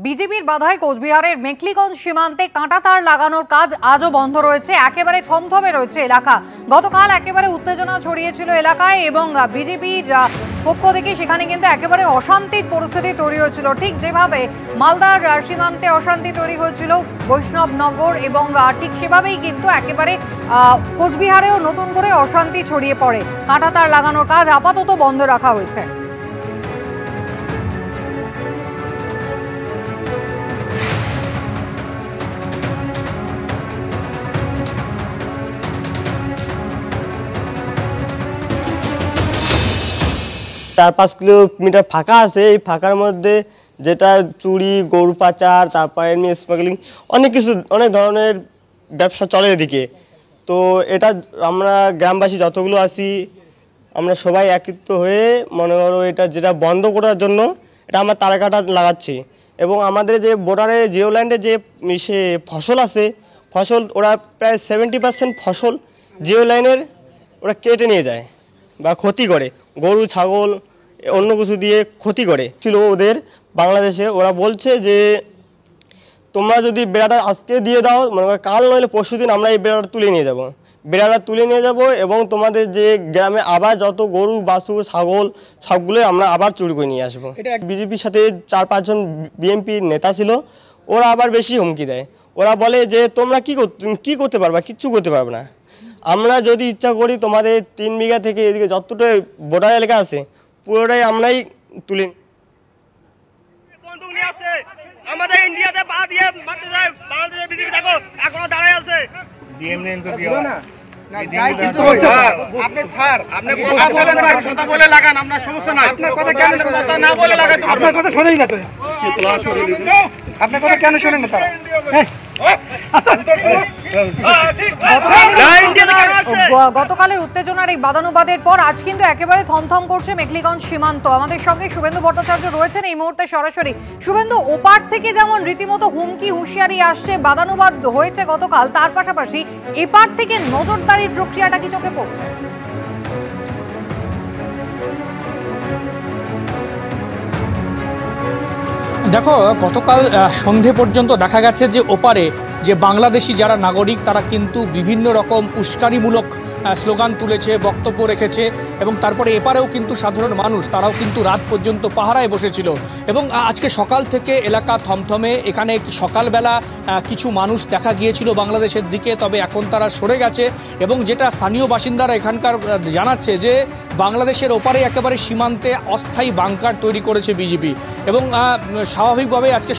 বিজেপির বাধায় কোচবিহারের মেখলিগঞ্জ সীমান্তে কাঁটাতার লাগানোর কাজ আজও বন্ধ রয়েছে। একেবারে থমথমে রয়েছে এলাকা। গতকাল একেবারে উত্তেজনা ছড়িয়েছিল এলাকায় এবং বিজেপির পক্ষ থেকে সেখানে কিন্তু একেবারে অশান্তির পরিস্থিতি তৈরি হয়েছিল। ঠিক যেভাবে মালদার সীমান্তে অশান্তি তৈরি হয়েছিল বৈষ্ণবনগর, এবং ঠিক সেভাবেই কিন্তু একেবারে কোচবিহারেও নতুন করে অশান্তি ছড়িয়ে পড়ে। কাঁটাতার লাগানোর কাজ আপাতত বন্ধ রাখা হয়েছে। চার 5 কিলোমিটার ফাঁকা আছে। এই ফাঁকার মধ্যে যেটা চুরি, গরু পাচার, তারপরে এমনি স্মাগলিং, অনেক ধরনের ব্যবসা চলে এদিকে। তো এটা আমরা গ্রামবাসী যতগুলো আছি আমরা সবাই একত্রিত হয়ে মনে করো এটা যেটা বন্ধ করার জন্য এটা আমরা তারা কাটা লাগাচ্ছি। এবং আমাদের যে বর্ডারে জিওল্যান্ডে যে ফসল আছে, ফসল ওরা প্রায় 70% ফসল জিওল্যান্ডের ওরা কেটে নিয়ে যায় বা ক্ষতি করে, গরু ছাগল অন্য কিছু দিয়ে ক্ষতি করে ছিল ওদের বাংলাদেশে। ওরা বলছে যে তোমরা যদি বেড়াটা আজকে দিয়ে দাও, মনে করো কাল নইলে পরশু দিন আমরা এই বেড়াটা তুলে নিয়ে যাব, এবং তোমাদের যে গ্রামে আবার যত গরু বাছুর ছাগল সবগুলোই আমরা আবার চুরি করে নিয়ে আসবো। এটা বিজেপির সাথে 4-5 জন বিএনপির নেতা ছিল, ওরা আবার বেশি হুমকি দেয়। ওরা বলে যে তোমরা কি করতে পারবা, কিচ্ছু করতে পারবে না। আমরা যদি ইচ্ছা করি তোমাদের 3 বিঘা থেকে এদিকে যতটা বর্ডার এলাকা আছে পুরোটাই আমরাই তুলে আমাদের ইন্ডিয়াতে পা দিয়ে মারতে যায়, বাংলাদেশে বিজেপি দেখো এখনো দাঁড়ায় আছে। ডিএমএন তো দিও না যাই কিছু হচ্ছে। আপনি স্যার আপনি কথা বলে লাগান, আপনার সমস্যা নাই। আপনার কথা কেন কথা না বলে লাগাতে, আপনার কথা শুনেই না তো, আপনার কথা কেন শুনেন না তারা? গতকালের উত্তেজনার এই বাদানুবাদের পর আজ কিন্তু একেবারে থমথম করছে মেখলিগঞ্জ সীমান্ত। আমাদের সঙ্গে শুভেন্দু ভট্টাচার্য রয়েছেন এই মুহূর্তে সরাসরি। শুভেন্দু, ওপার থেকে যেমন রীতিমতো হুমকি হুঁশিয়ারি আসছে, বাদানুবাদ হয়েছে গতকাল, তার পাশাপাশি এপার থেকে নজরদারির প্রক্রিয়াটা কি চোখে পড়ছে? দেখো, গতকাল সন্ধে পর্যন্ত দেখা গেছে যে ওপারে যে বাংলাদেশি যারা নাগরিক তারা কিন্তু বিভিন্ন রকম উস্কানিমূলক স্লোগান তুলেছে, বক্তব্য রেখেছে, এবং তারপরে এপারেও কিন্তু সাধারণ মানুষ তারাও কিন্তু রাত পর্যন্ত পাহারায় বসেছিল। এবং আজকে সকাল থেকে এলাকা থমথমে। এখানে সকালবেলা কিছু মানুষ দেখা গিয়েছিল বাংলাদেশের দিকে, তবে এখন তারা সরে গেছে। এবং যেটা স্থানীয় বাসিন্দারা এখানকার জানাচ্ছে যে বাংলাদেশের ওপারে একেবারে সীমান্তে অস্থায়ী বাংকার তৈরি করেছে বিজেপি। এবং স্বাভাবিকভাবে আজকে